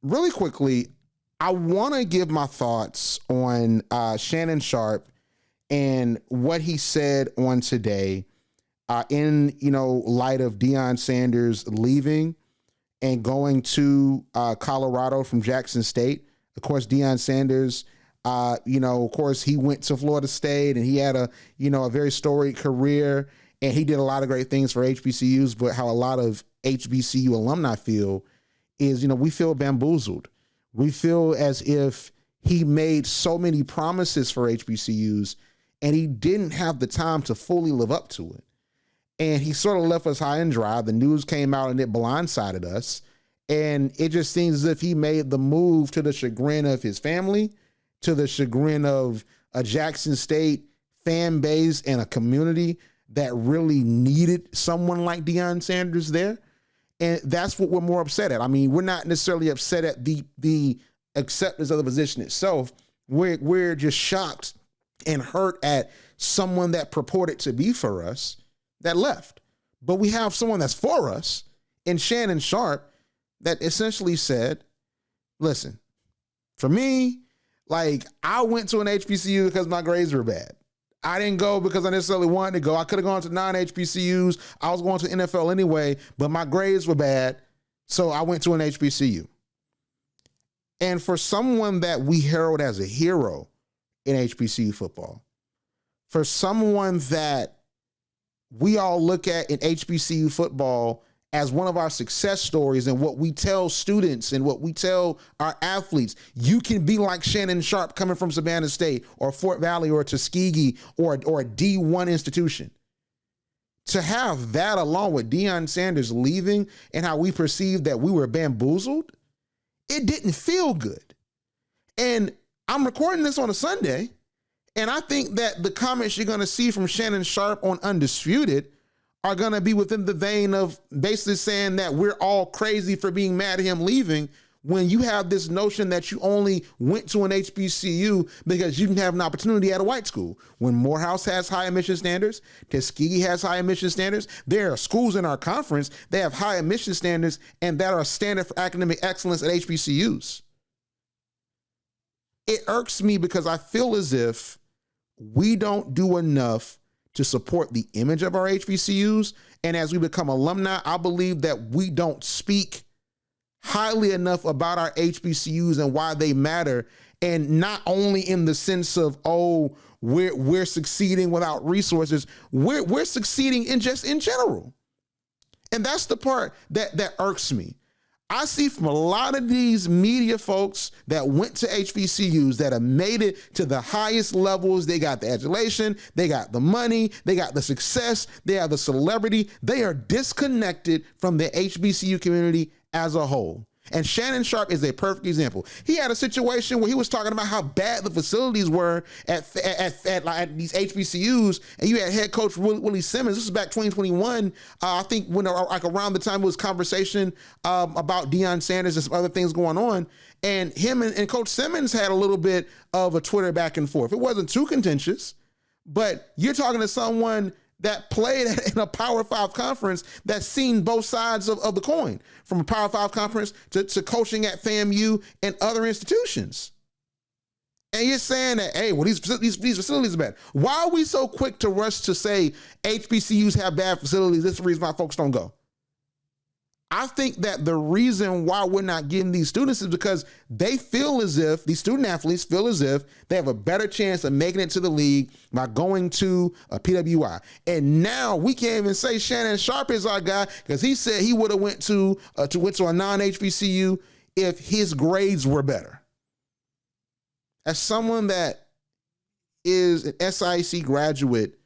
really quickly, I want to give my thoughts on Shannon Sharpe and what he said on today in, light of Deion Sanders leaving and going to Colorado from Jackson State. Of course, Deion Sanders, of course, he went to Florida State and he had a very storied career and he did a lot of great things for HBCUs. But how a lot of HBCU alumni feel is, we feel bamboozled. We feel as if he made so many promises for HBCUs and he didn't have the time to fully live up to it. And he sort of left us high and dry. The news came out and it blindsided us. And it just seems as if he made the move to the chagrin of his family, to the chagrin of a Jackson State fan base and a community that really needed someone like Deion Sanders there. And that's what we're more upset at. I mean, we're not necessarily upset at the acceptance of the position itself. We're just shocked and hurt at someone that purported to be for us that left. But we have someone that's for us in Shannon Sharpe that essentially said, listen, for me, I went to an HBCU because my grades were bad. I didn't go because I necessarily wanted to go. I could have gone to non-HBCUs. I was going to NFL anyway, but my grades were bad, so I went to an HBCU. And for someone that we herald as a hero in HBCU football, for someone that we all look at in HBCU football as one of our success stories and what we tell students and what we tell our athletes, you can be like Shannon Sharpe coming from Savannah State or Fort Valley or Tuskegee or a D1 institution. To have that along with Deion Sanders leaving and how we perceived that we were bamboozled, it didn't feel good. And I'm recording this on a Sunday, and I think that the comments you're going to see from Shannon Sharpe on Undisputed are going to be within the vein of basically saying that we're all crazy for being mad at him leaving, when you have this notion that you only went to an HBCU because you didn't have an opportunity at a white school. When Morehouse has high admission standards, Tuskegee has high admission standards, there are schools in our conference that have high admission standards and that are standard for academic excellence at HBCUs. It irks me because I feel as if we don't do enough to support the image of our HBCUs. And as we become alumni, I believe that we don't speak highly enough about our HBCUs and why they matter. And not only in the sense of, we're succeeding without resources, we're succeeding in general. And that's the part that irks me. I see from a lot of these media folks that went to HBCUs that have made it to the highest levels. They got the adulation, they got the money, they got the success, they have the celebrity. They are disconnected from the HBCU community as a whole. And Shannon Sharpe is a perfect example. He had a situation where he was talking about how bad the facilities were at these HBCUs, and you had head coach Willie Simmons. This was back 2021. I think when around the time it was conversation about Deion Sanders and some other things going on, and him and Coach Simmons had a little bit of a Twitter back and forth. It wasn't too contentious, but you're talking to someone that played in a Power 5 conference that's seen both sides of the coin, from a Power 5 conference to coaching at FAMU and other institutions. And you're saying that, hey, well, these facilities are bad. Why are we so quick to rush to say HBCUs have bad facilities? This is the reason why folks don't go. I think that the reason why we're not getting these students is because they feel as if, these student athletes feel as if they have a better chance of making it to the league by going to a PWI. And now we can't even say Shannon Sharpe is our guy because he said he would have went to a non-HBCU if his grades were better. As someone that is an SIAC graduate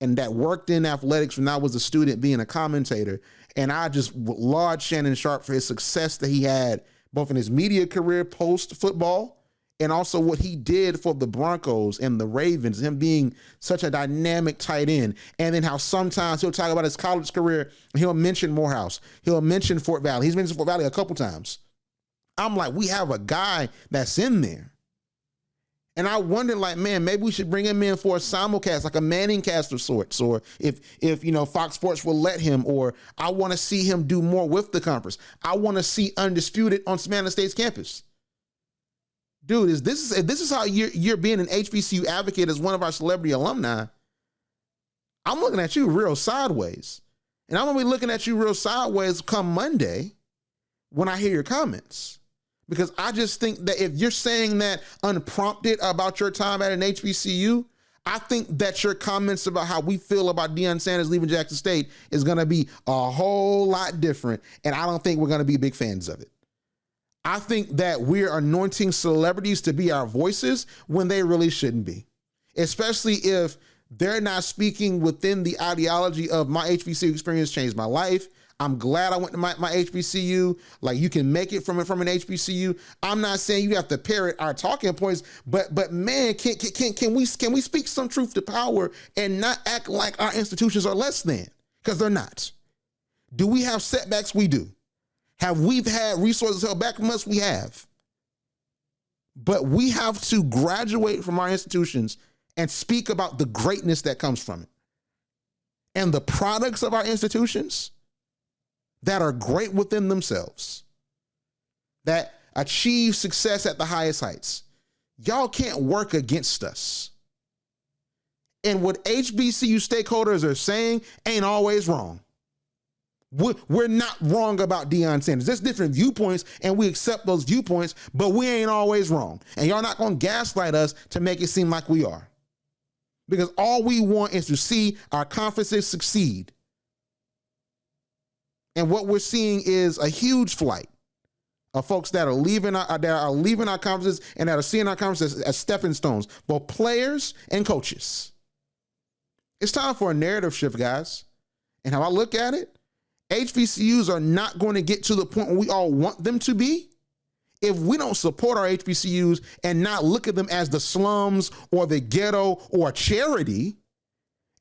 and that worked in athletics when I was a student being a commentator, and I just laud Shannon Sharpe for his success that he had both in his media career post-football and also what he did for the Broncos and the Ravens, him being such a dynamic tight end. And then how sometimes he'll talk about his college career and he'll mention Morehouse. He'll mention Fort Valley. He's mentioned Fort Valley a couple times. I'm like, we have a guy that's in there. And I wondered, like, man, maybe we should bring him in for a simulcast, like a Manning cast of sorts, or if Fox Sports will let him, or I want to see him do more with the conference. I want to see Undisputed on Savannah State's campus. Dude, if this is how you're being an HBCU advocate as one of our celebrity alumni, I'm looking at you real sideways. And I'm going to be looking at you real sideways come Monday when I hear your comments. Because I just think that if you're saying that unprompted about your time at an HBCU, I think that your comments about how we feel about Deion Sanders leaving Jackson State is going to be a whole lot different. And I don't think we're going to be big fans of it. I think that we're anointing celebrities to be our voices when they really shouldn't be, especially if they're not speaking within the ideology of my HBCU experience changed my life. I'm glad I went to my HBCU. Like, you can make it from an HBCU. I'm not saying you have to parrot our talking points, but man, can we speak some truth to power and not act like our institutions are less than? Because they're not. Do we have setbacks? We do. Have we had resources held back from us? We have. But we have to graduate from our institutions and speak about the greatness that comes from it. And the products of our institutions that are great within themselves, that achieve success at the highest heights. Y'all can't work against us. And what HBCU stakeholders are saying ain't always wrong. We're not wrong about Deion Sanders. There's different viewpoints, and we accept those viewpoints, but we ain't always wrong. And y'all not going to gaslight us to make it seem like we are. Because all we want is to see our conferences succeed. And what we're seeing is a huge flight of folks that are leaving our conferences and that are seeing our conferences as stepping stones, both players and coaches. It's time for a narrative shift, guys. And how I look at it, HBCUs are not going to get to the point where we all want them to be if we don't support our HBCUs and not look at them as the slums or the ghetto or a charity,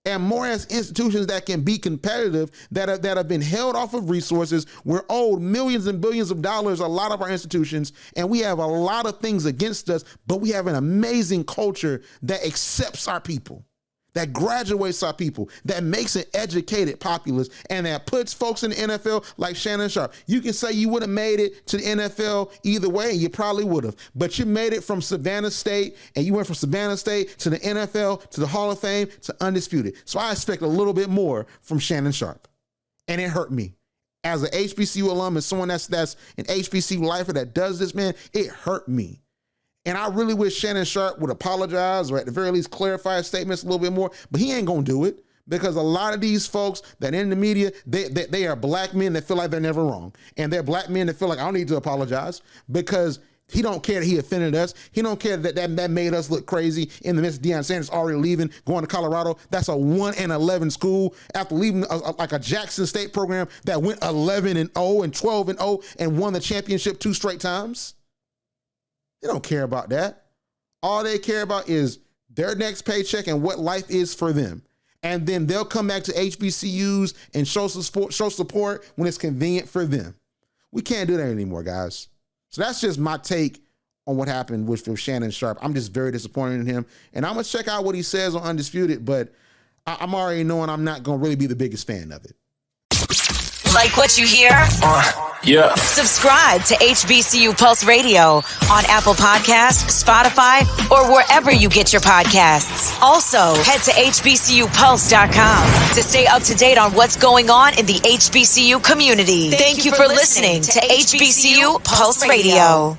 and more as institutions that can be competitive, that have been held off of resources. We're owed millions and billions of dollars, a lot of our institutions, and we have a lot of things against us, but we have an amazing culture that accepts our people, that graduates our people, that makes an educated populace, and that puts folks in the NFL like Shannon Sharpe. You can say you would have made it to the NFL either way, and you probably would have, but you made it from Savannah State, and you went from Savannah State to the NFL, to the Hall of Fame, to Undisputed. So I expect a little bit more from Shannon Sharpe, and it hurt me. As an HBCU alum and someone that's an HBCU lifer that does this, man, it hurt me. And I really wish Shannon Sharpe would apologize or at the very least clarify his statements a little bit more, but he ain't going to do it because a lot of these folks that in the media, they are black men that feel like they're never wrong. And they're black men that feel like I don't need to apologize because he don't care that he offended us. He don't care that made us look crazy in the midst of Deion Sanders already leaving, going to Colorado. That's a 1-11 school after leaving like a Jackson State program that went 11-0 and 12-0 and won the championship 2 straight times. They don't care about that. All they care about is their next paycheck and what life is for them. And then they'll come back to HBCUs and show support when it's convenient for them. We can't do that anymore, guys. So that's just my take on what happened with Shannon Sharpe. I'm just very disappointed in him. And I'm going to check out what he says on Undisputed, but I'm already knowing I'm not going to really be the biggest fan of it. Like what you hear? Yeah. Subscribe to HBCU Pulse Radio on Apple Podcasts, Spotify, or wherever you get your podcasts. Also, head to HBCUPulse.com to stay up to date on what's going on in the HBCU community. Thank you for listening to HBCU Pulse Radio.